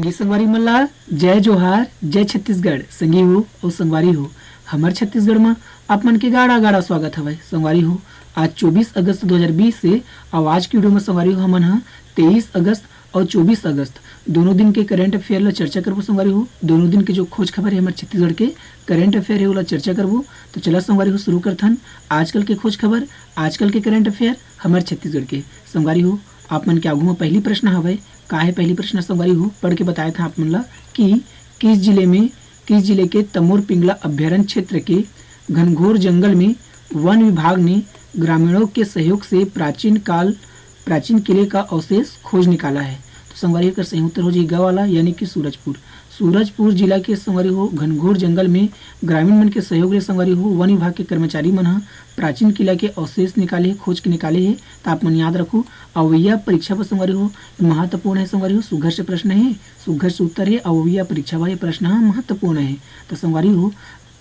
संगी संगवारी मन ला जय जोहार जय छत्तीसगढ़। संगी हो और संगवारी हो हमार छत्तीसगढ़ में आप मन के गाड़ा गाड़ा स्वागत हवय। संगवारी हो आज 24 अगस्त 2020 से आवाज की वीडियो में संगवारी हो हमन ह 23 अगस्त और 24 अगस्त दोनों दिन के करंट अफेयर ला चर्चा करबो। संगवारी हो दोनों दिन के जो खोज खबर है हमारे छत्तीसगढ़ के करंट अफेयर है ओला चर्चा करबो। तो चला संगवारी हो शुरू करथन आजकल के खोज खबर, आजकल के करंट अफेयर हमारे छत्तीसगढ़ के। संगवारी हो आप मन के आगू में पहली प्रश्न हवय का है पहली प्रश्न संगवारी हो पढ़ के बताया था आप मन ला कि किस जिले के तमोर पिंगला अभ्यारण्य क्षेत्र के घनघोर जंगल में वन विभाग ने ग्रामीणों के सहयोग से प्राचीन किले का अवशेष खोज निकाला है। तो संगवारी का सही उत्तर हो जाएगा वाला यानी कि सूरजपुर जिला के संगवारी हो घनघोर जंगल में ग्रामीण मन के सहयोग ले संगवारी हो वन विभाग के कर्मचारी मन प्राचीन किला के अवशेष निकाले खोज के निकाले है। तो आप मन याद रखो अवैया परीक्षा पर संगवारी हो महत्वपूर्ण है। संगवारी हो सुघर से प्रश्न है, सुघर से उत्तर है। अवैया परीक्षा वाले प्रश्न महत्वपूर्ण है। तो संगवारी हो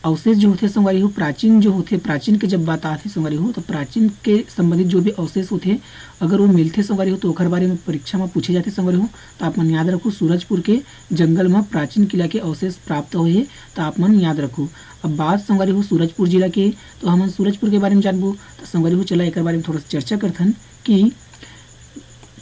अवशेष जो होते संगवारी हो प्राचीन के जब बात आती संगवारी हो तो प्राचीन के संबंधित जो भी अवशेष होते अगर वो मिलते संगवारी हो तो ओखर बारे में परीक्षा में पूछे जाते संगवारी हो। तो आप मन याद रखो सूरजपुर के जंगल में प्राचीन किला के अवशेष प्राप्त हुए। तो आप मन याद रखो। अब बात संगवारी हो सूरजपुर जिला के तो हम सूरजपुर के बारे में जानबो। तो संगवारी हो चला एक बारे में थोड़ा सा चर्चा करथन कि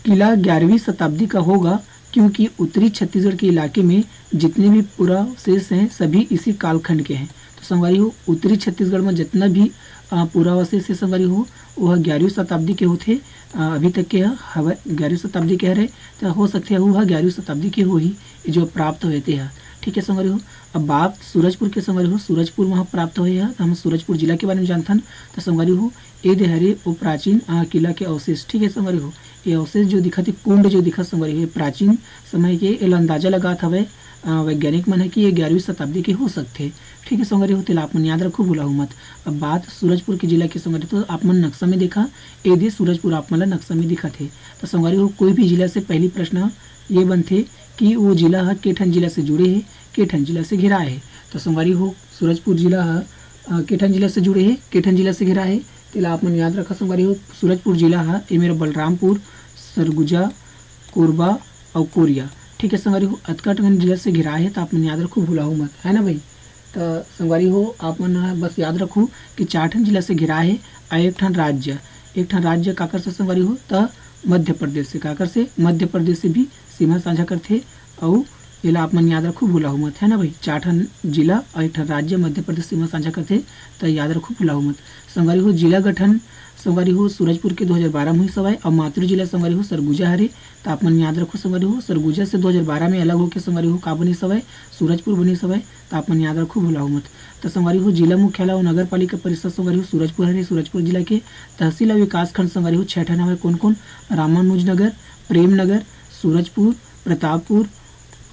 किला 11वीं शताब्दी का होगा क्योंकि उत्तरी छत्तीसगढ़ के इलाके में जितने भी पुरावशेष हैं सभी इसी कालखंड के हैं। तो संगवारी हो उत्तरी छत्तीसगढ़ में जितना भी पुरावशेष है संगवारी हो वह 11वीं शताब्दी के होते अभी तक के हवा 11वीं शताब्दी के रहे तो हो सकते हैं वह 11वीं शताब्दी के हो ही जो प्राप्त हुए थे। ठीक है संगवारी हो। अब बात सूरजपुर के संगवारी हो सूरजपुर वहाँ प्राप्त हुए हैं तो हम सूरजपुर जिला के बारे में जानथन। तो संगवारी हो ए देहरे वो प्राचीन किला के अवशेष। ठीक है संगवारी हो ये अवशेष जो दिखत है कुंड जो दिखत संगवारी हो प्राचीन समय के एल अंदाजा लगात हवे वैज्ञानिक मन है कि ये 11वीं शताब्दी के हो सकते। ठीक है संगवारी हो तेला आप मन याद रखो भूलाओ मत। अब बात सूरजपुर के जिला के संगवारी तो आप मन नक्शा में देखा ए दे सूरजपुर आप मन ला नक्शा में दिखत है। तो संगवारी हो कोई भी जिला से पहली प्रश्न ये बनते कि वो जिला है केठन जिला से जुड़े है केठन जिला से घिरा है। तो संगवारी हो सूरजपुर जिला है केठन जिला से जुड़े है केठन जिला से घिरा है। तेला आप मन याद रखा संगवारी हो सूरजपुर जिला है ये मेरा बलरामपुर सरगुजा कोरबा और कोरिया। ठीक है संगवारी हो अतकाटगंज जिला से घिरा है। तो आप मन याद रखो भूलाओ मत है ना भाई। तो संगवारी हो आप मन बस याद रखो कि 4 ठन जिला से घिरा है और एक ठन राज्य काकर से संगवारी हो तो मध्य प्रदेश से काकर से मध्य प्रदेश से भी सीमा साझा करते और ये आप मन याद रखो भूलाओ मत है ना भाई। 4 ठन जिला और एक ठन राज्य मध्य प्रदेश सीमा साझा करते तो याद रखो भूलाओ मत। संगवारी हो जिला गठन संगवारी हो सूरजपुर के 2012 में हुई सवाई और मातृ जिला संगवारी हो सरगुजा हरे। तो आप मन याद रखो संगवारी हो सरगुजा से 2012 में अलग होकर संगवारी हो का बनी सवाई सूरजपुर बनी सवाई। तो आप मन याद रखो भूलाओ मत। तो संगवारी हो जिला मुख्यालय और नगर पालिका परिषद संगवारी हो सूरजपुर हरे सूरजपुर जिला के तहसील और विकास खंड संगवारी हो 6 ठन हवे कौन कौन रामानुजनगर प्रेमनगर सूरजपुर प्रतापपुर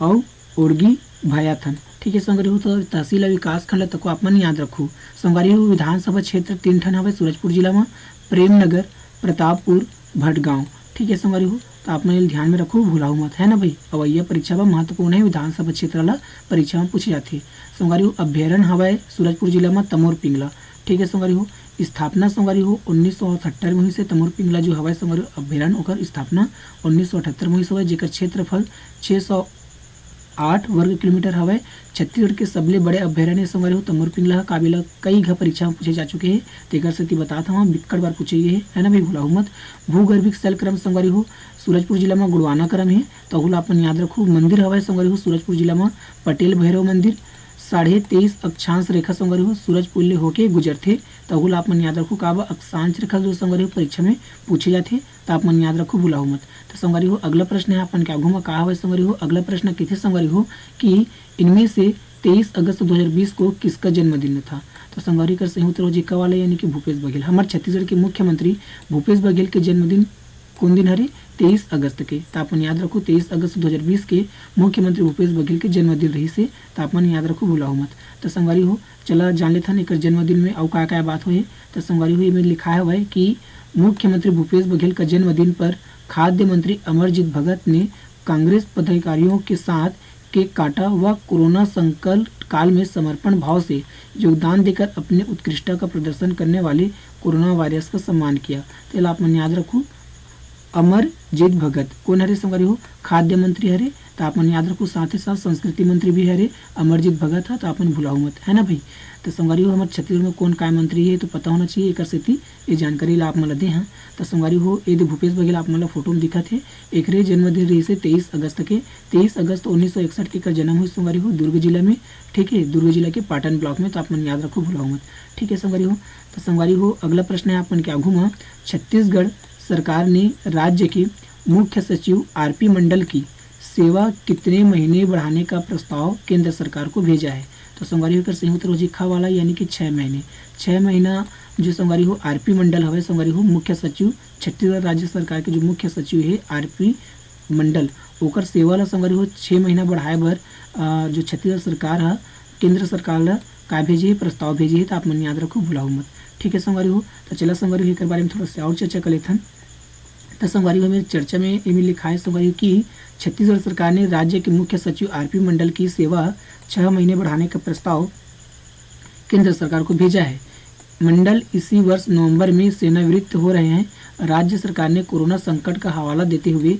और ओरगी भायाथन। ठीक है संगवारी हो तो तहसील और विकास खंड तक आप मन याद रखो। संगवारी हो विधानसभा क्षेत्र 3 ठन हवे सूरजपुर जिला में प्रेमनगर प्रतापपुर भटगांव। ठीक है संगवारी हो तो आप मन ध्यान में रखो भूलाओ मत है ना भाई। अवैया परीक्षा में महत्वपूर्ण है विधानसभा क्षेत्र ला परीक्षा में पूछे जाते। संगवारी हो अभ्यारण्य हवाए सूरजपुर जिला में तमोर पिंगला। ठीक है संगवारी हो स्थापना संगवारी हो 1978 में हुई से तमोर पिंगला जो हवाई संगवारी अभ्यारण्य ओकर स्थापना 1978 में हुई सवाई जेकर क्षेत्रफल 608 वर्ग किलोमीटर हवाए। छत्तीसगढ़ के सबले बड़े अभ्यारण्य संगवारी हो तमोर पिंगला काबिला कई घ परीक्षा में पूछे जा चुके हैं। तेकर सेती बताता हूँ बिक्कड़ बार पूछे है ना भाई भूलाओ मत। भूगर्भिक स्थल क्रम संगवारी हो सूरजपुर जिला में गुड़वाना क्रम है तो आप याद रखो। मंदिर हवाए संगवारी हो सूरजपुर जिला में पटेल भैरव मंदिर 23.5 अक्षांश रेखा संगवारी हो सूरजपुर ले होके गुजरते। तो आप मन याद रखो काबा अक्षांश रेखा जो संगवारी हो परीक्षा में पूछे जाते। तो आप मन याद रखो भूलाओ मत। तो संगवारी हो अगला प्रश्न है अपन क्या घूमा कहा हुआ संगवारी हो अगला प्रश्न किथे संगवारी हो कि इनमें से 23 अगस्त 2020 को किसका जन्मदिन था। तो संगवारी का सही उत्तर हो जिक्का वाला यानी कि भूपेश बघेल। हमारे छत्तीसगढ़ के मुख्यमंत्री भूपेश बघेल के जन्मदिन कौन दिन हरे 23 अगस्त के। तो आप याद रखो 23 अगस्त 2020 के मुख्यमंत्री भूपेश बघेल के जन्मदिन रही से। तो आप याद रखो भूलाओ मत। तो संगवारी हो चला जान लेता एक जन्मदिन में और क्या बात हुई। तो संगवारी हो में लिखा हुआ है कि मुख्यमंत्री भूपेश बघेल का जन्मदिन पर खाद्य मंत्री अमरजीत भगत ने कांग्रेस पदाधिकारियों के साथ केक काटा व कोरोना संकट काल में समर्पण भाव से योगदान देकर अपने उत्कृष्टता का प्रदर्शन करने वाले कोरोना वायरस का सम्मान किया। तो आप मन याद रखो अमरजीत भगत कौन हरे संगवारी हो खाद्य मंत्री हरे, तो आप मन याद रखो। साथ ही साथ संस्कृति मंत्री भी हरे अमरजीत भगत है, तो आप मन भुलाऊ मत, है ना भाई। तो संगवारी हो हमारे छत्तीसगढ़ में कौन काय मंत्री है तो पता होना चाहिए, एक सेती ये जानकारी ला आप मन दे हैं। तो संगवारी हो ये भूपेश बघेल आप मन फोटो में दिखत है, एकरे जन्मदिन रही से 23 अगस्त के, 23 अगस्त 1961 के जन्म हुई संगवारी हो दुर्ग जिला में, ठीक है, दुर्ग जिला के पाटन ब्लॉक में, तो आप मन याद रखो भुलाऊ मत, ठीक है संगवारी हो। तो संगवारी हो अगला प्रश्न है अपन के आगू में, छत्तीसगढ़ सरकार ने राज्य के मुख्य सचिव आरपी मंडल की सेवा कितने महीने बढ़ाने का प्रस्ताव केंद्र सरकार को भेजा है। तो संगवारी होकर संयुक्त रोजिखा वाला यानी कि 6 महीने, 6 महीना जो संगवारी हो आरपी मंडल हवे संगवारी हो मुख्य सचिव, छत्तीसगढ़ राज्य सरकार के जो मुख्य सचिव है आरपी मंडल, ओकर सेवा ला संगवारी हो 6 महीना बढ़ाए बर जो छत्तीसगढ़ सरकार है केंद्र सरकार ला का भेजे है प्रस्ताव भेजे है, तो आप मन याद रखो भुलाऊ मत, ठीक है संगवारी हो। तो चला संगवारी हो एक बारे में थोड़ा सा और चर्चा कर लेथन। तो संगवारी हो मेरी चर्चा में ये लिखा है संगवारी कि छत्तीसगढ़ सरकार ने राज्य के मुख्य सचिव आरपी मंडल की सेवा 6 महीने बढ़ाने का प्रस्ताव केंद्र सरकार को भेजा है। मंडल इसी वर्ष नवंबर में सेवानिवृत्त हो रहे हैं। राज्य सरकार ने कोरोना संकट का हवाला देते हुए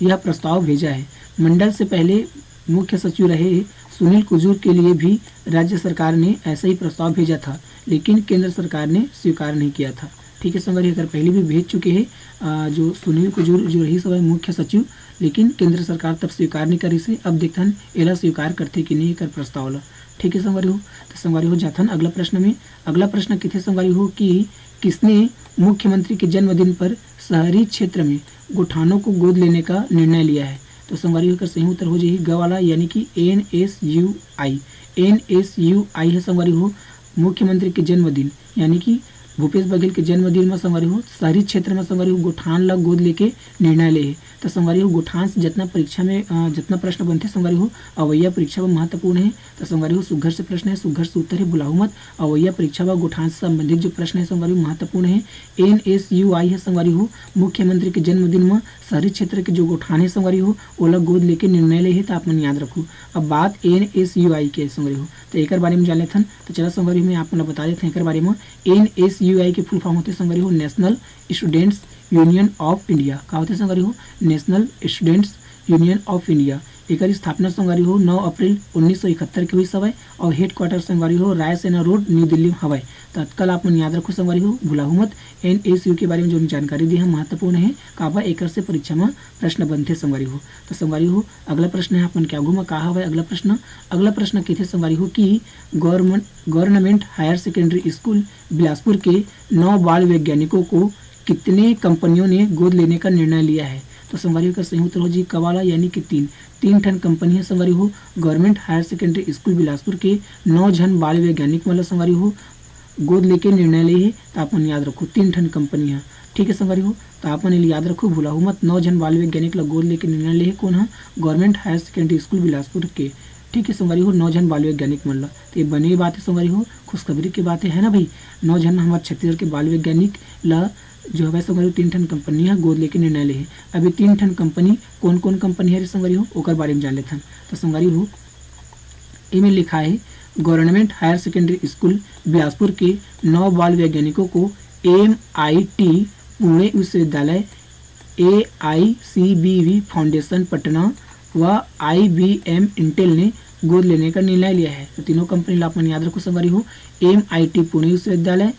यह प्रस्ताव भेजा है। मंडल से पहले मुख्य सचिव रहे सुनील कुजूर के लिए भी राज्य सरकार ने ऐसा ही प्रस्ताव भेजा था, लेकिन केंद्र सरकार ने स्वीकार नहीं किया था, ठीक है संगवारी अगर पहले भी भेज चुके हैं जो सुनील कुजूर जो रही सब मुख्य सचिव, लेकिन केंद्र सरकार तब स्वीकार नहीं करी से, अब देखथन एला स्वीकार करते कि नहीं कर प्रस्ताव ला, ठीक है संगवारी हो। तो संगवारी हो जाथन अगला प्रश्न में, अगला प्रश्न किथे संगवारी हो कि किसने मुख्यमंत्री के जन्मदिन पर शहरी क्षेत्र में गोठानों को गोद लेने का निर्णय लिया है। तो संगवारी होकर सही उत्तर हो जाएगी ग वाला यानी कि NSUI, NSUI है संगवारी हो मुख्यमंत्री के जन्मदिन यानी कि भूपेश बघेल के जन्मदिन में संगवारी हो शहरी क्षेत्र में संगवारी हो गोठान ला गोद लेके निर्णय ले है। तो संगवारी हो गोठान से जितना परीक्षा में जितना प्रश्न बनते संगवारी हो अवैया परीक्षा में महत्वपूर्ण है। तो संगवारी हो सुघर से प्रश्न है, सुघर से उत्तर है बुलाऊ मत। अवैया परीक्षा व गोठान से संबंधित जो प्रश्न है संगवारी हो महत्वपूर्ण है। NSUI है संगवारी हो मुख्यमंत्री के जन्मदिन में शहरी क्षेत्र के जो गोठान है संगवारी हो ओला गोद लेके निर्णय ले है, तो आप मन याद रखो। अब बात NSUI के संगवारी हो तो एक बारे में जान लेथन। तो चला संगवारी में आप बता देते हैं एक बारे में NSUI के फुल फॉर्म होते संगवारी हो national students union of India, का होते संगवारी हो national students union of India. एक स्थापना संगवारी हो 9 अप्रैल 1971 के हुई सवय और हेडक्वार्टर संगवारी हो रायसेना रोड न्यू दिल्ली में हवाई। तत्काल आप मन याद रखो संगवारी हो भुलाऊ मत। NSU के बारे में जो जानकारी दी है महत्वपूर्ण है, काबा एक से परीक्षा में प्रश्न बनते संगवारी हो। तो संगवारी हो अगला प्रश्न है अपन के आगू में कहा हुआ अगला प्रश्न किथे संगवारी हो कि government higher secondary school Bilaspur के 9 बाल वैज्ञानिकों को कितने कंपनियों ने गोद लेने का निर्णय लिया है। तो संगवारी का सही उत्तर हो जी कवाला यानी कि 3 ठन कंपनी है संगवारी हो government higher secondary school Bilaspur के 9 जन बाल वैज्ञानिक मतलब संगवारी हो गोद लेके निर्णय ले है, तो आप मन याद रखो 3 ठन कंपनी है, ठीक है संगवारी हो। तो आप मन याद रखो भुलाऊ मत 9 जन बाल वैज्ञानिक ला गोद लेके निर्णय ले है कौन है government higher secondary school Bilaspur के, ठीक है संगवारी हो 9 जन बाल वैज्ञानिक मन ला। तो ये बनी बात है संगवारी हो खुशखबरी की बात है ना भाई। 9 जन हमारे छत्तीसगढ़ के बाल वैज्ञानिक ला जो है संगवारी 3 ठन कंपनी है गोद लेके निर्णय ले है। अभी 3 ठन कंपनी कौन कौन कंपनी है संगवारी हो ओकर बारे में जान लेते हैं। तो संगवारी हो इनमें लिखा है government higher secondary school Bilaspur के 9 बाल वैज्ञानिकों को MIT पुणे विश्वविद्यालय, AICBV फाउंडेशन पटना व IBM इंटेल ने गोद लेने का निर्णय लिया है। तो तीनों कंपनी ला अपन याद रखो संगवारी हो MIT पुणे विश्वविद्यालय,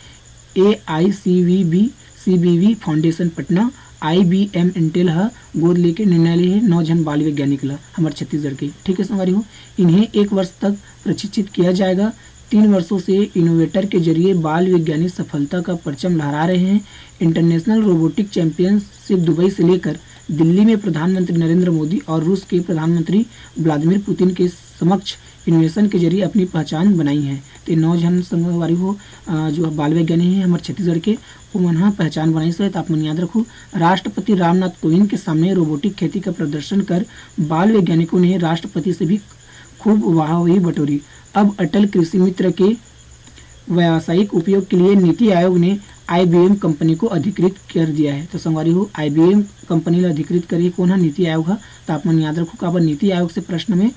AICBV foundation Patna, IBM Intel हा गोद लेके निर्णय लिए 9 जन बाल वैज्ञानिक ला हमारे छत्तीसगढ़ के, ठीक है संगवारी हो। इन्हें 1 वर्ष तक प्रशिक्षित किया जाएगा। 3 वर्षों से इनोवेटर के जरिए बाल वैज्ञानिक सफलता का परचम लहरा रहे हैं। इंटरनेशनल रोबोटिक चैंपियनशिप दुबई से लेकर दिल्ली में प्रधानमंत्री नरेंद्र मोदी और रूस के प्रधानमंत्री व्लादिमीर पुतिन के समक्ष इनोवेशन के जरिए अपनी पहचान बनाई है। तो 9 जन संगवारी हो जो बाल वैज्ञानिक हैं हमारे छत्तीसगढ़ के वो मन पहचान बनाई से, तो आप मन याद रखो। राष्ट्रपति रामनाथ कोविंद के सामने रोबोटिक खेती का प्रदर्शन कर बाल वैज्ञानिकों ने राष्ट्रपति से भी खूब वाहवाही बटोरी। अब अटल कृषि मित्र के व्यावसायिक उपयोग के लिए नीति आयोग ने IBM कंपनी को अधिकृत कर दिया है। तो संगवारी हो IBM कंपनी ने अधिकृत करी कौन है नीति आयोग है। तो आप मन याद रखो का नीति आयोग से प्रश्न में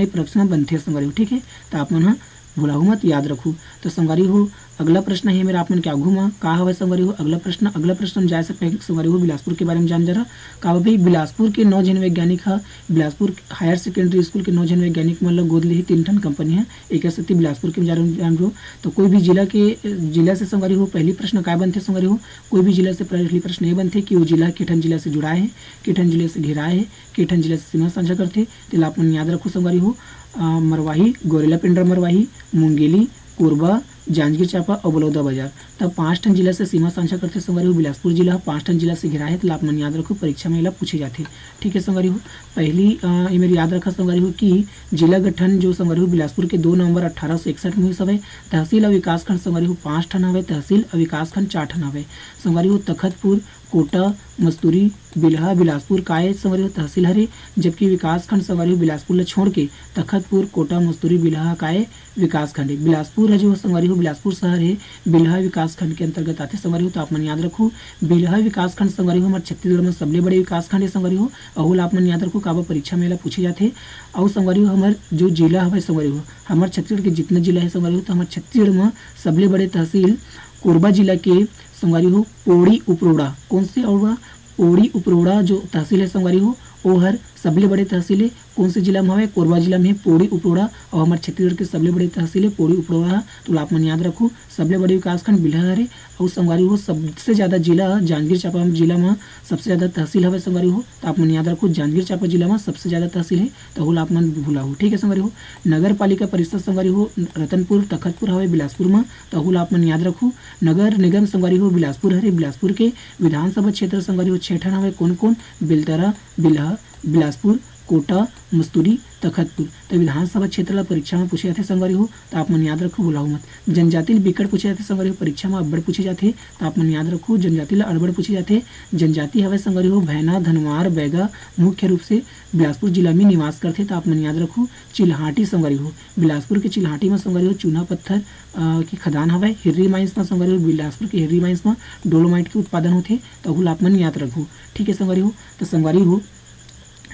प्रश्न बनते हैं संगवारी हो, ठीक है। तो आप मन भुलाऊ मत याद रखो। तो संगवारी हो अगला प्रश्न है मेरा आप मन क्या घूमा का हवे संगवारी हो। अगला प्रश्न हम जाए से पहले संगवारी हो बिलासपुर के बारे में जान जरा का भाई बिलासपुर के 9 जन वैज्ञानिक है। बिलासपुर हायर सेकेंडरी स्कूल के 9 जन वैज्ञानिक मतलब गोद ली 3 ठन कंपनी है एक सत्य बिलासपुर के जान लो। तो कोई भी जिला से संगवारी हो पहली प्रश्न काय बनते संगवारी हो। कोई भी जिला से पहली प्रश्न ये बनते कि वो जिला केठन जिला से जुड़ा है, केठन जिले से घिरा है, केठन जिले से सीमा साझा करते। तो आप याद रखो संगवारी हो मरवाही, गोरेला पिंडर मरवाही, मुंगेली, कोरबा, जांजगीर चांपा और बलौदा बाजार। तब 5 ठन जिला से सीमा साझा करते संगवारी हो। बिलासपुर जिला 5 ठन जिला से घिरा है। तो आप मन याद रखो परीक्षा में पूछे जाते। ठीक है संगवारी हो पहली ये मेरी याद रखा संगवारी हो कि जिला गठन जो संगवारी हो बिलासपुर के 2 नवंबर 1861 में हुई सब। तहसील और विकास खंड संगवारी हो 5 ठन हवे, तहसील और विकास खंड 4 ठन हवे संगवारी हो। तखतपुर, कोटा, मस्तूरी, बिल्हा, बिलासपुर काय संगवारी हो तहसील हरे, जबकि विकास खंड संगवारी हो बिलासपुर ला छोड़ के तखतपुर, कोटा, मस्तूरी, बिल्हा काय विकास खंड है। बिलासपुर है जो संगवारी हो बिलासपुर शहर है बिल्हा विकास खंड के अंतर्गत आते संगवारी हो। तो आप मन याद रखो बिल्हा विकास खंड संगवारी हो हमारे छत्तीसगढ़ में सबले बड़े विकास खंड है संगवारी हो। अहुल आप मन याद रखो काबा परीक्षा में पूछे जाते। और संगवारी हो हमारे जो जिला है संगवारी हो हमारे छत्तीसगढ़ के जितने जिला है संगवारी हो तो हमारे छत्तीसगढ़ में सबले बड़े तहसील कोरबा जिला के संगवारी हो पोड़ी उपरोड़ा। कौन से और पोड़ी उपरोड़ा जो तहसील है संगवारी हो वो हर सबले बड़े तहसील है कौन से जिला में है कोरबा जिला में है पोड़ी उपरोड़ा। और हमारे छत्तीसगढ़ के सबले बड़े तहसील है पोड़ी उपरोड़ा। तो आप मन याद रखो सबले बड़े विकासखंड बिल्हा है। और संगवारी हो सबसे ज़्यादा जिला जांजगीर चांपा जिला में सबसे ज़्यादा तहसील है संगवारी हो। तो आप मन याद रखो जांजगीर चांपा जिला में सबसे ज़्यादा तहसील है। तो आप मन भूला हो। ठीक है संगवारी हो नगर पालिका परिषद संगवारी हो रतनपुर तखतपुर हवे बिलासपुर में। तो आप मन याद रखो नगर निगम संगवारी हो बिलासपुर हरे। बिलासपुर के विधानसभा क्षेत्र संगवारी हो 6 ठन हवे कौन कौन बेलतरा, बिल्हा, बिलासपुर, कोटा, मस्तूरी, तखतपुर। तो विधानसभा क्षेत्र ला परीक्षा में पूछे जाते संगवारी हो। तो आप मन याद रखो भुलाओ मत। जनजाति बिकट पूछे जाते संगवारी हो परीक्षा में अब्बड़ पूछे जाते। तो आप मन याद रखो जनजाति ला अड़बड़ पूछे जाते। जनजाति हवे संगवारी हो भैना, धनवार, बैगा मुख्य रूप से बिलासपुर जिला में निवास करते। तो आप मन याद रखो चिल्हाटी संगवारी हो बिलासपुर के चिल्हाटी में संगवारी हो चूना पत्थर की खदान हवे। हिर्री माइंस में संगवारी हो बिलासपुर के हिर्री माइंस में डोलोमाइट के उत्पादन होते। तो आप मन याद रखो। ठीक है संगवारी हो तो संगवारी हो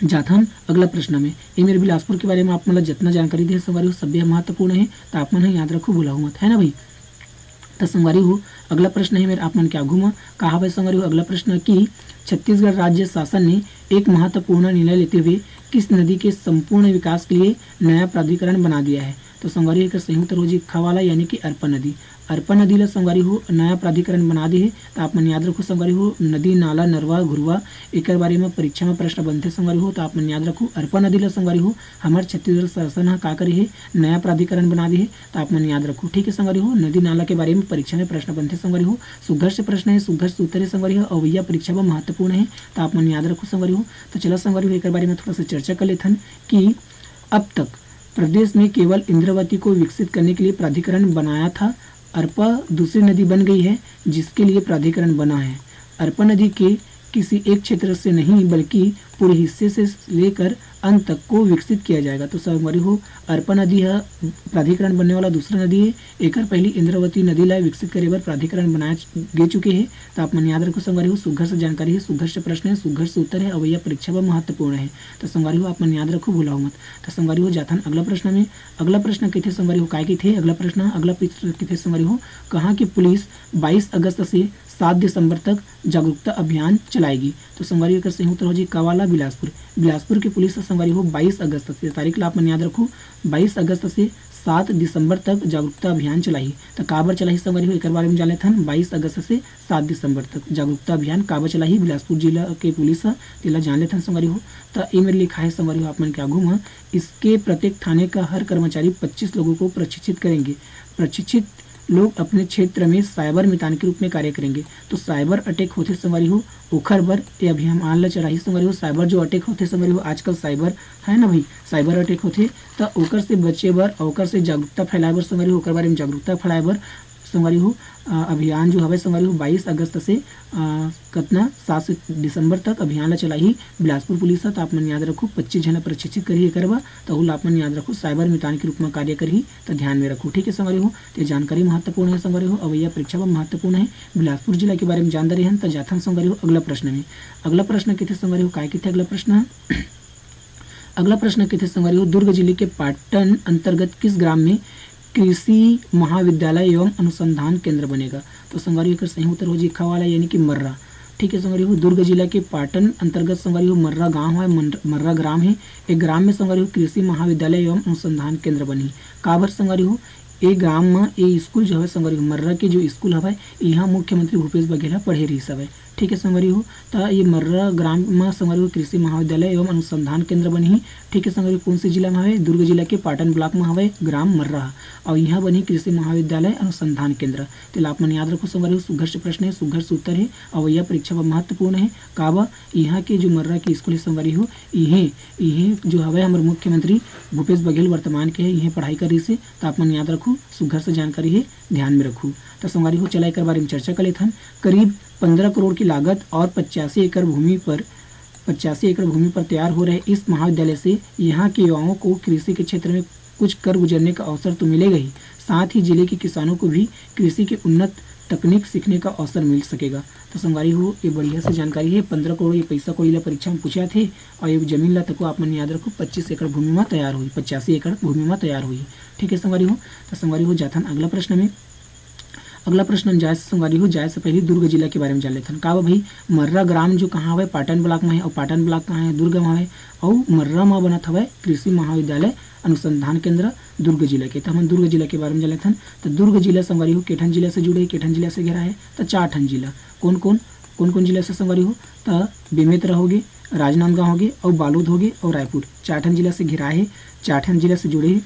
जाथन अगला प्रश्न में ये मेरे बिलासपुर के बारे में आप मतलब जितना जानकारी दे संगवारी हो सभ्य महत्वपूर्ण है। तो आप मन याद रखो भुलाओ मत है ना भाई। तो संगवारी हो अगला प्रश्न है मेरे आप मन क्या घूमा कहा भाई संगवारी हो। अगला प्रश्न कि छत्तीसगढ़ राज्य शासन ने एक महत्वपूर्ण निर्णय लेते हुए किस नदी के संपूर्ण विकास के लिए नया प्राधिकरण बना दिया है। तो संगवारी एक संयुक्त रोजी खवाला यानी कि अरपा नदी। अरपा नदी ला संगवारी हो नया प्राधिकरण बना दी है। तो आप मन याद रखो संगवारी हो नदी नाला नरवा घुरवा एक बारे में परीक्षा में प्रश्न बनते संगवारी हो। तो आप मन याद रखो अरपा नदी ला संगवारी हो हमारे छत्तीसगढ़ शासन हा का करे है नया प्राधिकरण बना दी है। तो आप मन याद रखो। ठीक है संगवारी हो नदी नाला के बारे में परीक्षा में प्रश्न बनते संगवारी हो। सुघर से प्रश्न है सुघर से उत्तर है संगवारी हो अवैया परीक्षा में महत्वपूर्ण है। तो आप मन याद रखो संगवारी हो। तो चलो संगवारी हो एक बारे में थोड़ा सा चर्चा कर लेथन कि अब तक प्रदेश में केवल इंद्रावती को विकसित करने के लिए प्राधिकरण बनाया था। अरपा दूसरी नदी बन गई है जिसके लिए प्राधिकरण बना है। अरपा नदी के किसी एक क्षेत्र से नहीं बल्कि पूरे हिस्से से लेकर अंत तक को विकसित किया जाएगा। तो संगवारी हो अरपा नदी है प्राधिकरण बनने वाला दूसरा नदी है। एक पहली इंद्रावती नदी ला विकसित करे बर प्राधिकरण बनाए गे चुके हैं। तो आप मन याद रखो संगवारी हो सुघर से जानकारी है सुघर से प्रश्न है सुघर से उत्तर है अवैया परीक्षा में महत्वपूर्ण है। तो संगवारी हो आप मन याद रखो भुलाओ मत। तो संगवारी हो जाथन अगला प्रश्न में अगला प्रश्न के थे संगवारी हो काय के थे अगला प्रश्न के थे संगवारी हो कहाँ की पुलिस 22 अगस्त से 7 दिसंबर तक जागरूकता अभियान चलाएगी। तो संगवारी का संयुक्त हो जी कवाला बिलासपुर। बिलासपुर की पुलिस संगवारी हो 22 अगस्त से तारीख ला आप मन याद रखो 22 अगस्त से 7 दिसंबर तक जागरूकता अभियान चलाई। तो काबर चलाई संगवारी हो एक बारे में जान लेथन 22 अगस्त से 7 दिसंबर तक जागरूकता अभियान काबर चलाई बिलासपुर जिला के पुलिस तिला जान लेथन संगवारी हो। तो ये मेरे लिखा है संगवारी हो आप मन क्या घूमा इसके प्रत्येक थाने का हर कर्मचारी 25 लोगों को प्रशिक्षित करेंगे। प्रशिक्षित लोग अपने क्षेत्र में साइबर मितान के रूप में कार्य करेंगे। तो साइबर अटैक होते संगवारी हो ओखर बर ये अभियान ला चढ़ाई संगवारी हो। साइबर जो अटैक होते संगवारी हो आजकल साइबर है ना भाई साइबर अटैक होते तो ओकर से बचे बर ओकर से जागरूकता फैलाए बर संगवारी हो ओकर बारे में जागरूकता फैलाए बर संगवारी हो अभियान जो हवे संगवारी हो 22 अगस्त से कितना 7 दिसंबर तक अभियान ला चलाई बिलासपुर पुलिस। तो आप मन याद रखो 25 जन प्रशिक्षित करी करवा। तो आप मन याद रखो साइबर मितान के रूप में कार्य करी। तो ध्यान में रखो। ठीक है संगवारी हो तो जानकारी महत्वपूर्ण है संगवारी हो अवैया परीक्षा में महत्वपूर्ण है। बिलासपुर जिला के बारे में जानकारी है। तो जाथन संगवारी हो अगला प्रश्न में अगला प्रश्न के थे संगवारी हो काय के थे अगला प्रश्न अगला प्रश्न के थे संगवारी हो दुर्ग जिले के पाटन अंतर्गत किस ग्राम में कृषि महाविद्यालय एवं अनुसंधान केंद्र बनेगा। तो संगवारी एकर सही उत्तर हो जी ख वाला यानी कि मर्रा। ठीक है संगवारी हो, दुर्ग जिला के पाटन अंतर्गत संगवारी हो मर्रा गांव है, मर्रा ग्राम है। एक ग्राम में संगवारी हो कृषि महाविद्यालय एवं अनुसंधान केंद्र बनी। काबर संगवारी हो ए ग्राम में ए स्कूल जो है संगवारी हो मर्रा के जो स्कूल हवे यहाँ मुख्यमंत्री भूपेश बघेल पढ़े रही हवे। ठीक है संगवारी हो, तो ये मर्रा ग्राम में संगवारी हो कृषि महाविद्यालय एवं अनुसंधान केंद्र बनी। ठीक है संगवारी हो, कौन से जिला में हवे? दुर्ग जिला के पाटन ब्लॉक में हवे ग्राम मर्रा और यहाँ बनी कृषि महाविद्यालय अनुसंधान केंद्र। तो आप मन याद रखो संगवारी हो, सुघर से प्रश्न है, सुघर से उत्तर है और यह परीक्षा में महत्वपूर्ण है। काबा यहाँ के जो मर्रा के स्कूल है संगवारी हो इहे जो हवे हमारे मुख्यमंत्री भूपेश बघेल वर्तमान के है इहे पढ़ाई कर रही से। तो आप मन याद रखो, सुघर से जानकारी है, ध्यान में रखू। तो संगवारी हो चला एक बारे में चर्चा कर लेथन। करीब 15 करोड़ की लागत और 85 एकड़ भूमि पर तैयार हो रहे इस महाविद्यालय से यहाँ के युवाओं को कृषि के क्षेत्र में कुछ कर गुजरने का अवसर तो मिलेगा ही, साथ ही जिले के किसानों को भी कृषि की उन्नत तकनीक सीखने का अवसर मिल सकेगा। तो संगवारी हो ये बढ़िया से जानकारी है। 15 करोड़ ये पैसा कोई ला परीक्षा में पूछा थे और ये जमीन ला तक आप मन याद रखो 25 एकड़ भूमि में तैयार हुई, 85 एकड़ भूमि में तैयार हुई। ठीक है संगवारी हो, तो संगवारी हो जाथन अगला प्रश्न में। अगला प्रश्न हम जाए संगवारी हो, जाए से पहले दुर्ग जिला के बारे में जान लेते हैं। का भाई मर्रा ग्राम जो कहाँ है? पाटन ब्लॉक में है और पाटन ब्लॉक कहाँ है? दुर्ग में है और मर्रा में बनत हवे कृषि महाविद्यालय अनुसंधान केंद्र दुर्ग जिला के। तो हम दुर्ग जिला के बारे में जान लेते हैं। तो दुर्ग जिला संगवारी हो केठन जिला से जुड़े, केठन जिला से घिरा है। तो 4 ठन जिला कौन कौन जिला से संगवारी हो? तो बेमेतरा होगे, राजनांदगांव होगे और बालोद होगे और रायपुर। 4 ठन जिला से घिरा है, 4 ठन जिला से जुड़े है,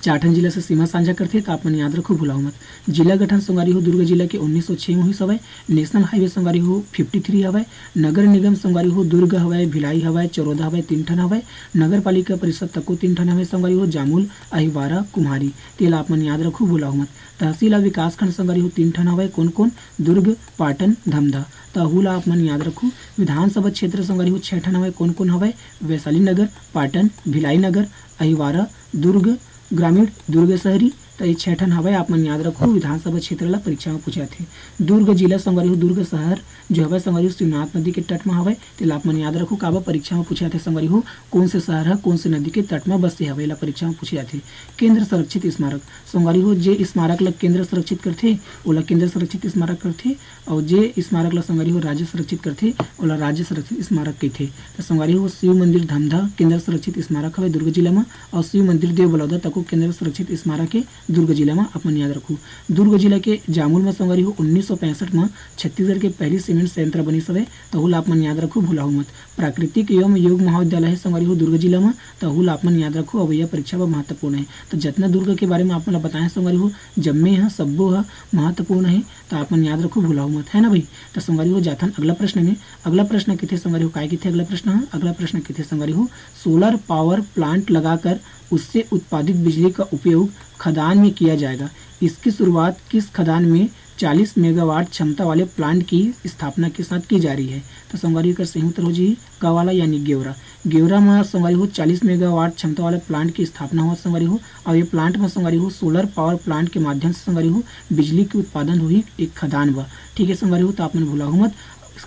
4 ठन जिला से सीमा साझा करते। तो आप मन याद रखो, भुलाओ मत। जिला गठन संगवारी हो दुर्ग जिला के 1906 में हुई हवे। नेशनल हाईवे संगवारी हो 53 हवे। नगर निगम संगवारी हो दुर्ग हवे, भिलाई हवे, चरौदा हवे, 3 ठन हवे। नगर पालिका परिषद तको 3 ठन हवे संगवारी हो, जामुल, अहिवारा, कुम्हारी। तेल आप मन याद रखो, भुलाओ मत। तहसील और विकास खंड संगवारी हो 3 ठन हवे। कौन? दुर्ग, पाटन, धमधा। तहुल आप मन याद रखो। विधानसभा क्षेत्र संगवारी हो 6 ठन हवे। कौन हवे? वैशाली नगर, पाटन, भिलाई नगर, अहिवारा, दुर्ग ग्रामीण, दुर्ग शहरी। तो ये 6 ठन हवे आप मन याद रखो। विधानसभा क्षेत्र ला परीक्षा में पूछा थे। दुर्ग जिला संगवारी हो दुर्ग शहर जो हवे संगवारी हो शिवनाथ नदी के तट में हवे। तो आप मन याद रखो, काबा परीक्षा में पूछा थे संगवारी हो कौन से शहर है कौन से नदी के तट में बसे हवे, ला परीक्षा में पूछे जाते। केंद्र संरक्षित स्मारक संगवारी हो जे स्मारक ला केंद्र संरक्षित करथे ओला केंद्र संरक्षित स्मारक करथे और जे स्मारक ला संगवारी हो राज्य संरक्षित करथे ओला राज्य संरक्षित स्मारक कहथे। तो संगवारी हो शिव मंदिर धमधा केंद्र संरक्षित स्मारक हवे दुर्ग जिला में और शिव मंदिर देव बलौदा तको केंद्र संरक्षित स्मारक है दुर्ग जिला में। अपन याद रखो। दुर्ग जिला के जामुल में संगवारी हो 1965 में छत्तीसगढ़ के पहली सीमेंट संयंत्र बनी सवे। तहुल आप मन याद रखो, भुलाओ मत। प्राकृतिक एवं योग महाविद्यालय है संगवारी हो दुर्ग जिला में। तहुल आप मन याद रखो, अवैया परीक्षा में महत्वपूर्ण है। तो जितना दुर्ग के बारे में आप मन बताएं संगवारी हो जम्मे है सब्बो है महत्वपूर्ण है। तो आप मन याद रखो, भुलाओ मत, है ना भाई। तो संगवारी हो जाथन अगला प्रश्न में। अगला प्रश्न किथे संगवारी हो काय किथे? अगला प्रश्न किथे संगवारी हो सोलर पावर प्लांट लगाकर उससे उत्पादित बिजली का उपयोग खदान में किया जाएगा। इसकी शुरुआत किस खदान में 40 मेगावाट क्षमता वाले प्लांट की स्थापना के साथ की जा रही है? तो संगवारी का सही उत्तर हो जी का वाला यानी गेवरा में संगवारी हो 40 मेगावाट क्षमता वाले प्लांट की स्थापना हुआ संगवारी हो और ये प्लांट में संगवारी हो सोलर पावर प्लांट के माध्यम से संगवारी हो बिजली की उत्पादन हुई एक खदान हुआ। ठीक है संगवारी हो, तो आपने भूला हो मत।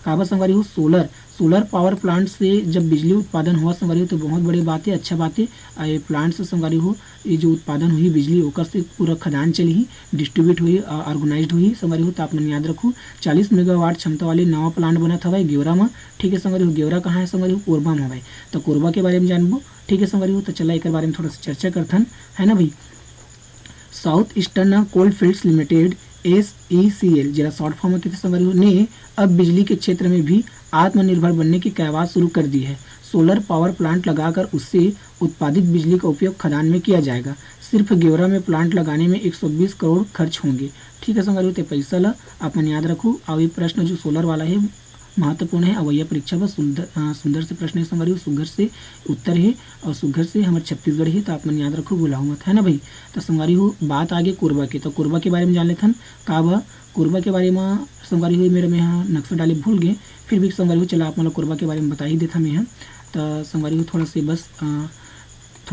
काबा संगवारी हो सोलर पावर प्लांट से जब बिजली उत्पादन हुआ संगवारी हो तो बहुत बड़ी बात है, अच्छा बात है। ये प्लांट से संगवारी हो ये जो उत्पादन हुई बिजली ओकर से पूरा खदान चली ही डिस्ट्रीब्यूट हुई ऑर्गेनाइज्ड हुई संगवारी हो। तो आपने याद रखो 40 मेगावाट क्षमता वाले नवा प्लांट बना था भाई गेवरा में। ठीक है संगवारी हो, गेवरा कहाँ है संगवारी हो? कोरबा में हवे। तो कोरबा के बारे में जानबो। ठीक है संगवारी हो, तो चला एक बारे में थोड़ा सा चर्चा करथन, है ना भाई। साउथ ईस्टर्न कोल फील्ड्स लिमिटेड SECL जरा शॉर्ट फॉर्म में कितने संगवारी हो ने अब बिजली के क्षेत्र में भी आत्मनिर्भर बनने की कवायद शुरू कर दी है। सोलर पावर प्लांट लगाकर उससे उत्पादित बिजली का उपयोग खदान में किया जाएगा। सिर्फ गेवरा में प्लांट लगाने में 120 करोड़ खर्च होंगे। ठीक है संगवारी हो, तो पैसा ला अपन याद रखो। और ये प्रश्न जो सोलर वाला है महत्वपूर्ण है। अवैया परीक्षा में सुंदर से प्रश्न है संगवारी हो, सुघर से उत्तर है और सुघर से हमारे छत्तीसगढ़ है। तो आप मन याद रखो, भुलाओ मत, है ना भाई। तो संगवारी हो बात आगे कोरबा की। तो कोरबा के बारे में जान लेते हैं। काबा कोरबा के बारे में संगवारी हो मेरे में यहाँ नक्शा डाले भूल गए, फिर भी संगवारी हो चला आप मतलब कोरबा के बारे में बता ही देता मैं। तो संगवारी हो थोड़ा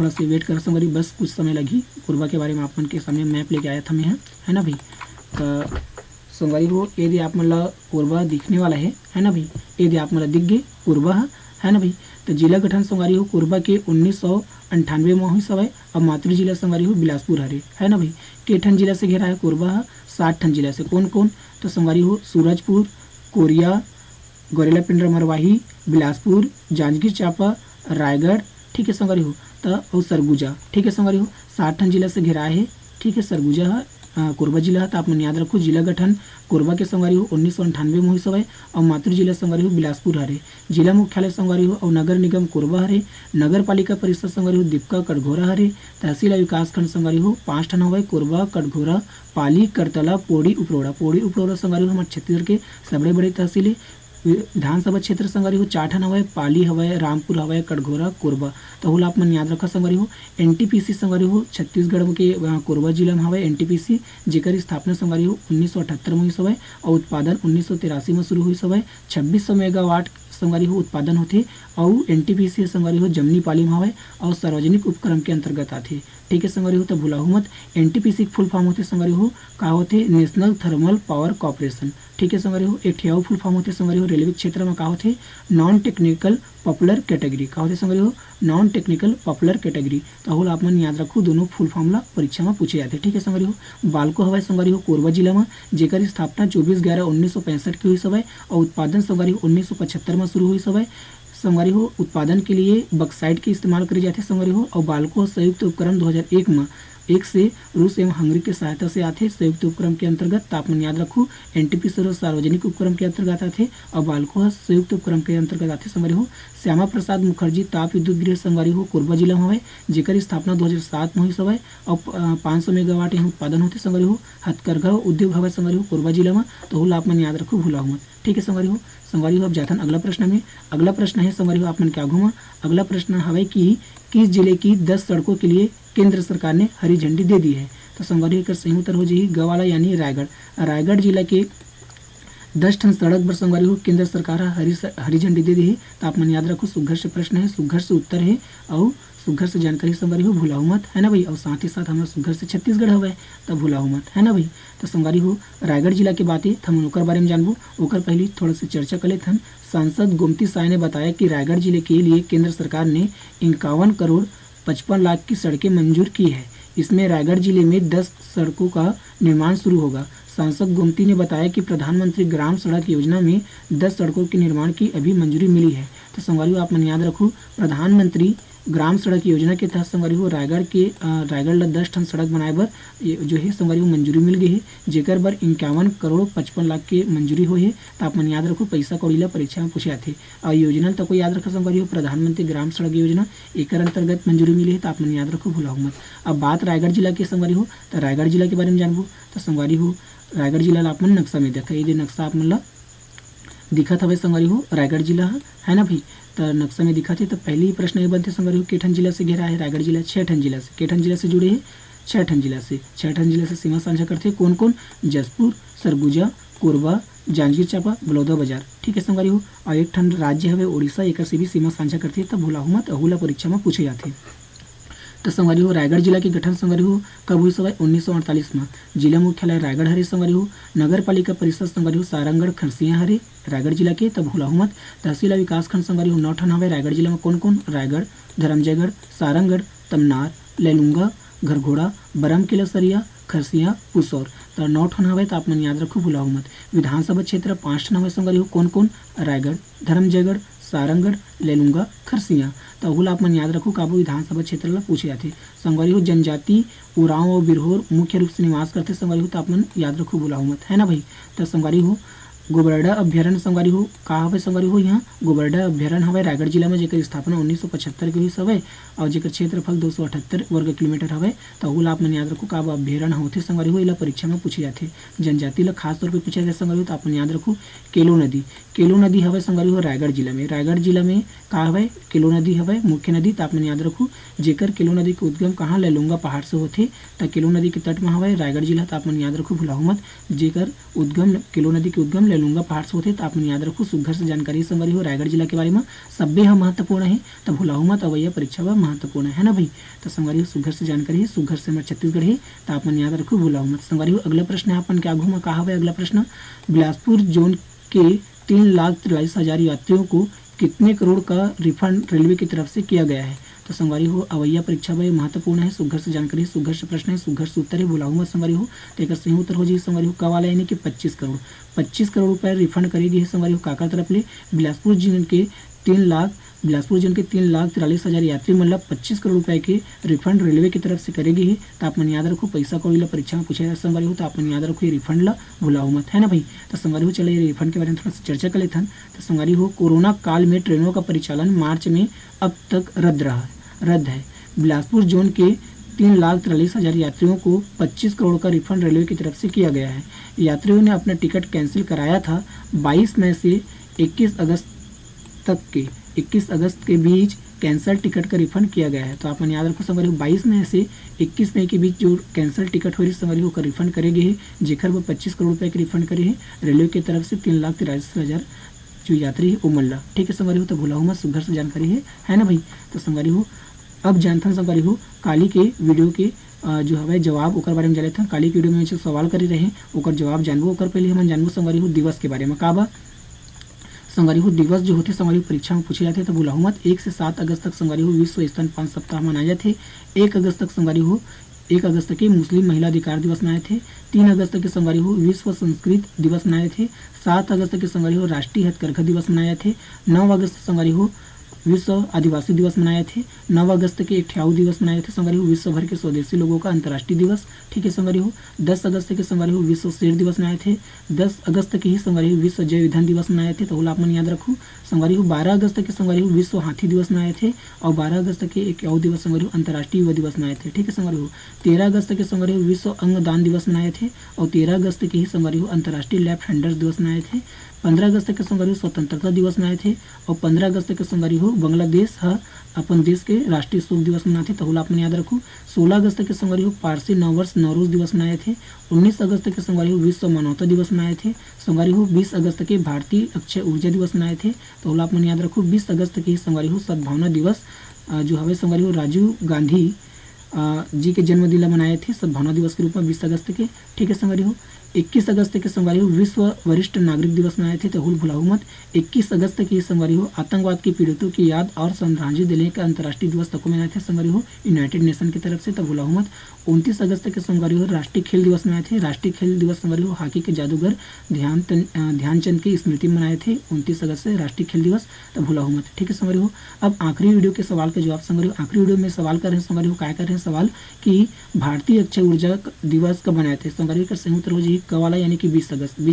सा वेट कर संगवारी, बस कुछ समय लगी। कोरबा के बारे में आप मन के सामने मैप लेके आया था मैं, है ना भाई। तो संगवारी हो यदि आप मतलब कोरबा दिखने वाला है ना भाई, यदि आप मतलब दिख गए कोरबा है ना भाई। तो जिला गठन संगवारी हो कोरबा के 1998 में हुई सवय और मातृ जिला संगवारी हो बिलासपुर हरे, है ना भाई। के ठन जिला से घेरा है कोरबा है, 60 ठन जिला से। कौन कौन? तो संगवारी हो सूरजपुर, कोरिया, गोरेला पिंडरा मरवाही, बिलासपुर, जांजगीर चांपा, रायगढ़, ठीक है संगवारी हो, तो और सरगुजा, ठीक है संगवारी हो। 60 ठन जिला से घेरा है, ठीक है। सरगुजा है कोरबा जिला है, तो आप मन याद रखो जिला गठन कोरबा के संगवारी हो 1998 में हुई सवय और मातृ जिला संगवारी हो बिलासपुर हरे। जिला मुख्यालय संगवारी हो और नगर निगम कोरबा हरे। नगर पालिका परिषद संगवारी हो दीपका कटघोरा हरे। तहसील विकास खंड संगवारी हो 5 ठन हवे कोरबा, कटघोरा, पाली, करतला, पोड़ी, उपरोड़ा। पोड़ी उपरोड़ा संगवारी हो हमारे छत्तीसगढ़ के सबले बड़े तहसील है। विधानसभा क्षेत्र संगवारी हो 4 ठन हवे, पाली हवे, रामपुर हवे, कटघोरा, कोरबा। तो हुल आप मन याद रखा संगवारी हो। एनटीपीसी संगवारी हो छत्तीसगढ़ के कोरबा जिला में हवे एनटीपीसी, जेकर स्थापना संगवारी हो 1978 में हुई सवय और उत्पादन 1983 में शुरू हुई सवय। 2600 मेगावाट संगवारी हो उत्पादन होते और एनटीपीसी संगवारी हो जमनी पाली में हवे और सार्वजनिक उपक्रम के अंतर्गत आते, ठीक है संगवारी हो। तो भुलाहू मत। एनटीपीसी फुल फॉर्म होते संगवारी हो का होते नेशनल थर्मल पावर कॉर्पोरेशन, ठीक है संगवारी हो। एक ठियाऊ फुल फॉर्म होते संगवारी हो रेलवे क्षेत्र में का होते नॉन टेक्निकल पॉपुलर कैटेगरी, का होते संगवारी हो नॉन टेक्निकल पॉपुलर कैटेगरी। तो हुल आप मन याद रखो दोनों फुल फॉर्मला परीक्षा में पूछे जाते, ठीक है संगवारी हो। बालको हवाई संगवारी हो कोरबा जिला में, जेकर स्थापना 24/11/1965 की हुई सवय और उत्पादन संगवारी हो 1975 में शुरू हुई सवय। संगवारी हो उत्पादन के लिए बक्साइट के इस्तेमाल करी जाते संगवारी हो। और बालको संयुक्त उपक्रम 2001 में एक से रूस एवं हंगरी की सहायता से आते संयुक्त उपक्रम के अंतर्गत। तापमान याद रखो एनटीपीसी सार्वजनिक उपक्रम के अंतर्गत आते और बालको संयुक्त उपक्रम के अंतर्गत आते संगवारी हो। श्यामा प्रसाद मुखर्जी ताप विद्युत गृह संगवारी हो कोरबा जिला में हवे, जेकर स्थापना 2007 में हुई सवय और 500 मेगावाट यहाँ उत्पादन होते संगवारी हो। हथकरघा उद्योग हवे संगवारी हो कोरबा जिला में। तो हुल आप मन याद रखो भूला मत, ठीक है संगवारी हो। संगवारी हो अब जाथन अगला प्रश्न में। अगला प्रश्न है संगवारी हो आप मन क्या घूमा। अगला प्रश्न हवे कि किस जिले की 10 सड़कों के लिए केंद्र सरकार ने हरी झंडी दे दी है। तो संगवारी का सही उत्तर हो जाएगी गवाला यानी रायगढ़। रायगढ़ जिला के 10 ठन सड़क पर संगवारी हो केंद्र सरकार हरी झंडी दे दी है। तो आप मन याद रखो सुघर से प्रश्न है, सुघर से उत्तर है और सुघर से जानकारी संगवारी हो भुलाऊ मत, है ना भाई। और साथ ही साथ हमारा सुघर से छत्तीसगढ़ हवे तब भुलाऊ मत, है ना भाई। तो संगवारी हो रायगढ़ जिला के बात है हम ओकर बारे में जानबो। ओकर पहले थोड़ा सी चर्चा कर लेते हैं। सांसद गोमती साय ने बताया कि रायगढ़ जिले के लिए केंद्र सरकार ने 51 करोड़ 55 लाख की सड़कें मंजूर की है। इसमें रायगढ़ जिले में 10 सड़कों का निर्माण शुरू होगा। सांसद गोमती ने बताया कि प्रधानमंत्री ग्राम सड़क योजना में 10 सड़कों के निर्माण की अभी मंजूरी मिली है। तो संगवारी आप मन याद रखो प्रधानमंत्री ग्राम सड़क योजना के तहत संगवारी हो रायगढ़ ला 10 ठन सड़क बनाए बर जो है संगवारी हो मंजूरी मिल गई है, जेकर बर 51 करोड़ 55 लाख के मंजूरी हुई है। तो आप मन याद रखो पैसा कौड़ी ला परीक्षा में पूछे आते और योजना तक याद रखो संगवारी हो प्रधानमंत्री ग्राम सड़क योजना एक अंतर्गत मंजूरी मिली है। तो आप मन याद रखो भुलाओ मत। अब बात रायगढ़ जिला की संगवारी हो तो रायगढ़ जिला के बारे में जानबो। तो संगवारी हो रायगढ़ जिला आप मन नक्शा में देखा, ये नक्शा आप मन ला दिखत हवे संगवारी हो रायगढ़ जिला है ना भाई। तो नक्शा में दिखा थे। तो पहली प्रश्न ये बनते संगवारी हो केठन जिला से घेरा है रायगढ़ जिला 6 ठन जिला से। केठन जिला से जुड़े हैं 6 ठन जिला से। 6 ठन जिला से सीमा साझा करते हैं कौन कौन? जसपुर, सरगुजा, कोरबा, जांजगीर चांपा, बलौदा बाजार, ठीक है संगवारी हो। और एक ठन राज्य है उड़ीसा, एक से भी सीमा साझा करती है। तब भुलाऊ मत, अहुला परीक्षा में पूछे जाते हैं। तो संगवारी हो रायगढ़ जिला के गठन संगवारी हो कब हुई सवय 1948 में। जिला मुख्यालय रायगढ़ हरे संगवारी हो। नगर पालिका परिषद संगवारी हो सारंगढ़ खरसिया हरे रायगढ़ जिला के। तब भुलाऊ मत। तहसील विकास खंड संगवारी हो 9 ठन हवे रायगढ़ जिला में कौन कौन? रायगढ़, धरमजयगढ़, सारंगढ़, तमनार, लेलुंगा, घरघोड़ा, बरमकेला सरिया, खरसिया, पुसौर। तो 9 ठन हवे। तो आप मन याद रखो भुलाऊ मत। विधानसभा क्षेत्र 5 ठन हवे संगवारी हो कौन कौन? रायगढ़, धरमजयगढ़, सारंगढ़, लेलुंगा, खरसिया। तो अहुला आप मन याद रखो काबू विधानसभा क्षेत्र ला पूछे जाते संगवारी हो। जनजाति उरांव और बिरहोर मुख्य रूप से निवास करते संगवारी हो। तो आप मन याद रखो भुलाऊ मत, है ना भाई। तो संगवारी हो गोबरडा अभ्यारण्य संगवारी हो का हवे संगवारी हो यहाँ गोबरडा अभ्यारण्य हवे रायगढ़ जिला में, जेकर स्थापना 1975 के हुई हवे और जेकर क्षेत्रफल 278 वर्ग किलोमीटर हवे। तो अहुला आप मन याद रखो का अभ्यारण्य होते संगवारी हो। इला परीक्षा में पूछे जाते। जनजाति ला खास तौर पर पूछा जाए संगवारी हो। तो आप मन याद रखो केलो नदी। केलो नदी हवे संगवारी हो रायगढ़ जिला में। रायगढ़ जिला में का हवे केलो नदी हवे मुख्य नदी। तो आप मन याद रखो जेकर केलो नदी के उद्गम कहाँ लेलुंगा पहाड़ से होते। तो केलो नदी के तट में हवे रायगढ़ जिला। तो आप मन याद रखो भुलाऊ मत। जेकर उद्गम केलो नदी के उद्गम लेलुंगा पहाड़ से होते। तो आप मन याद रखो सुघर से जानकारी संगवारी हो रायगढ़ जिला के बारे में सभ्य हम महत्वपूर्ण है। तो भुलाऊ मत अवैया परीक्षा में महत्वपूर्ण है ना भाई। तो संगवारी हो सुघर से जानकारी है, सुघर से हमारे छत्तीसगढ़ है। तो आप मन याद रखो भुलाऊ मत। संगवारी हो अगला प्रश्न है अपन क्या घूमा का हवे अगला प्रश्न। बिलासपुर जोन के 3,43,000 यात्रियों को कितने करोड़ का रिफंड रेलवे की तरफ से किया गया है। तो संगवारी हो अवैया परीक्षा में महत्वपूर्ण है, सुघर से जानकारी, सुघर से प्रश्न है, सुघर से उत्तर है, बुलाऊ मत संगवारी हो। तो एक सही उत्तर हो जाए संगवारी हो का वाला यानी कि 25 करोड़ रुपए रिफंड करेगी है संगवारी हो काकर तरफ ले बिलासपुर जिले के 3,43,000 यात्री मतलब 25 करोड़ रुपए के रिफंड रेलवे की तरफ से करेगी है। तो आप मन याद रखो पैसा कौड़ी ला परीक्षा में पूछा जाए संगवारी हो, तो आप मन याद रखो ये रिफंड ला भुलाओ मत, है ना भाई। तो संगवारी हो चले रिफंड के बारे में थोड़ा सा चर्चा कर लेते हैं। तो संगवारी हो कोरोना काल में ट्रेनों का परिचालन मार्च में अब तक रद्द है। बिलासपुर जोन के 3,43,000 यात्रियों को 25 करोड़ का रिफंड रेलवे की तरफ से किया गया है। यात्रियों ने अपना टिकट कैंसिल कराया था 22 मई से 21 अगस्त के बीच कैंसल टिकट का रिफंड किया गया है। तो आप याद रखो संगवारी 22 मई से 21 मई के बीच जो कैंसल टिकट हो रही संगवारी का रिफंड करेगी है, जेकर वो 25 करोड़ रुपए के रिफंड करे है रेलवे की तरफ से 3,43,000 जो यात्री है उमल्ला, ठीक है संगवारी हो। तो भुलाओ मत, सुघर से जानकारी है ना भाई। तो संगवारी हो अब जानते हैं संगवारी हो काली के वीडियो के जो हवे जवाब ओकर बारे में जाने था। काली के वीडियो में जो सवाल करे रहे ओकर जवाब जानबो, ओकर पहले हम जानबो संगवारी हो दिवस के बारे में का बा। संगवारी हो दिवस जो होते संगवारी परीक्षा में पूछे जाते तो भुलाओ मत 1 से 7 अगस्त तक संगवारी हो विश्व स्तनपान सप्ताह मनाए जाते। 1 अगस्त के मुस्लिम महिला अधिकार दिवस मनाए थे। 3 अगस्त के संगवारी हो विश्व संस्कृत दिवस मनाए थे। 7 अगस्त के संगवारी हो राष्ट्रीय हथकरघा दिवस मनाए थे। 9 अगस्त संगवारी हो विश्व आदिवासी दिवस मनाए थे। 9 अगस्त के एक ठियाऊ दिवस मनाए थे संगवारी हो विश्व भर के स्वदेशी लोगों का अंतर्राष्ट्रीय दिवस, ठीक है संगवारी हो। 10 अगस्त के संगवारी हो विश्व शेर दिवस मनाए थे। 10 अगस्त के ही संगवारी हो विश्व जैव ईंधन दिवस मनाए थे। तो आप मन याद रखो संगवारी हो 12 अगस्त के संगवारी हो विश्व हाथी दिवस मनाए थे और 12 अगस्त के एक और दिवस संगवारी हो अंतर्राष्ट्रीय युवा दिवस मनाए थे, ठीक है संगवारी हो। 13 अगस्त के संगवारी हो विश्व अंगदान दिवस मनाए थे और 13 अगस्त के ही संगवारी हो अंतर्राष्ट्रीय लेफ्ट हैंडर्स दिवस मनाए थे। 15 अगस्त के संगवारी हो स्वतंत्रता दिवस मनाए थे और 15 अगस्त के संगवारी हो बांग्लादेश अपन देश के राष्ट्रीय शोक दिवस मनाए थे। तो आप याद रखो 16 अगस्त के संगवारी हो पारसी नववर्ष नवरोज दिवस मनाए थे। 19 अगस्त के संगवारी हो विश्व मानवता दिवस मनाए थे। संगवारी हो 20 अगस्त के भारतीय अक्षय ऊर्जा दिवस मनाए थे। तो आप याद रखो 20 अगस्त के संगवारी हो सद्भावना दिवस जो हवे संगवारी हो राजीव गांधी जी के जन्म दिन मनाए थे सद्भावना दिवस के रूप में 20 अगस्त के, ठीक है संगवारी हो। 21 अगस्त के संगवारी हो विश्व वरिष्ठ नागरिक दिवस मनाए थे। तो भुलाओ मत 21 अगस्त की संगवारी हो आतंकवाद के पीड़ितों की याद और श्रद्धांजलि देने का अंतर्राष्ट्रीय दिवस तक मनाए थे संगवारी हो यूनाइटेड नेशन की तरफ से। तो भुलाओ मत 29 अगस्त के संगवारी हो राष्ट्रीय खेल दिवस मनाए थे। राष्ट्रीय खेल दिवस संगवारी हो हॉकी के जादूगर ध्यानचंद की स्मृति में मनाए थे 29 अगस्त से राष्ट्रीय खेल दिवस। तो भुलाओ मत, ठीक है संगवारी हो। अब आखिरी वीडियो के सवाल का जवाब संगवारी हो आखिरी वीडियो में सवाल कर रहे हैं संगवारी हो क्या कर रहे हैं सवाल कि भारतीय अक्षय ऊर्जा दिवस कब मनाए थे संगवारी का सही उत्तर हो जाए कवाला यानी कि 20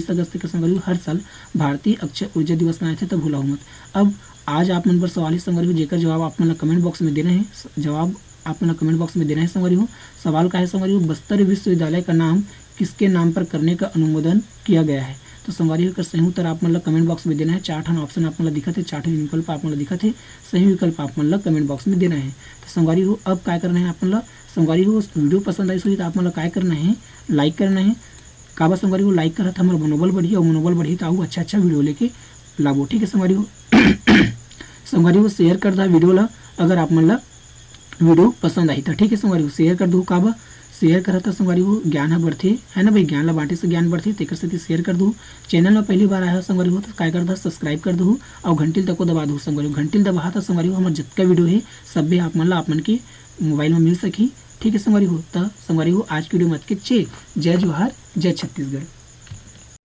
अगस्त के संगवारी हर साल भारतीय अक्षय ऊर्जा दिवस मनाए थे। तो भुलाओ मत। अब आज आप मन पर सवाल ही संगवारी हो जेकर जवाब आप मन कमेंट बॉक्स में देना है, जवाब आप मन कमेंट बॉक्स में देना है संगवारी हो। सवाल का है संगवारी हो बस्तर विश्वविद्यालय का नाम किसके नाम पर करने का अनुमोदन किया गया है। तो संगवारी हो सही उत्तर आप मन कमेंट बॉक्स में देना है। 4 ऑप्शन आप मन दिखत है, 4 विकल्प आप मन दिखत है, सही विकल्प आप मन कमेंट बॉक्स में देना है। तो संगवारी हो अब क्या करना है आप मन संगवारी हो वीडियो पसंद आई तो आप मन क्या करना है लाइक करना है काबा संगवारी हो लाइक करत हमारा मनोबल बढ़ी और मनोबल बढ़ी तो आऊ अच्छा वीडियो लेके लाबो, ठीक है संगवारी हो। संगवारी हो शेयर कर दा वीडियो ला अगर आप मन वीडियो पसंद आई तो, ठीक है संगवारी हो शेयर कर दो काबा शेयर करता संगवारी हो ज्ञान है बढ़ते है ना भाई, ज्ञान ला बांटे से ज्ञान बढ़ते तेकर से शेयर कर दो। चैनल में पहली बार आया संगवारी हो तो क्या कर दो सब्सक्राइब कर दो और घंटी तक को दबा दो संगवारी हो। घंटी दबा तो संगवारी हो हमारे जितना वीडियो है सब भी आप मन के मोबाइल में मिल सकी, ठीक है संगवारी हो। तो संगवारी हो आज की वीडियो मत के जय जोहार जय छत्तीसगढ़।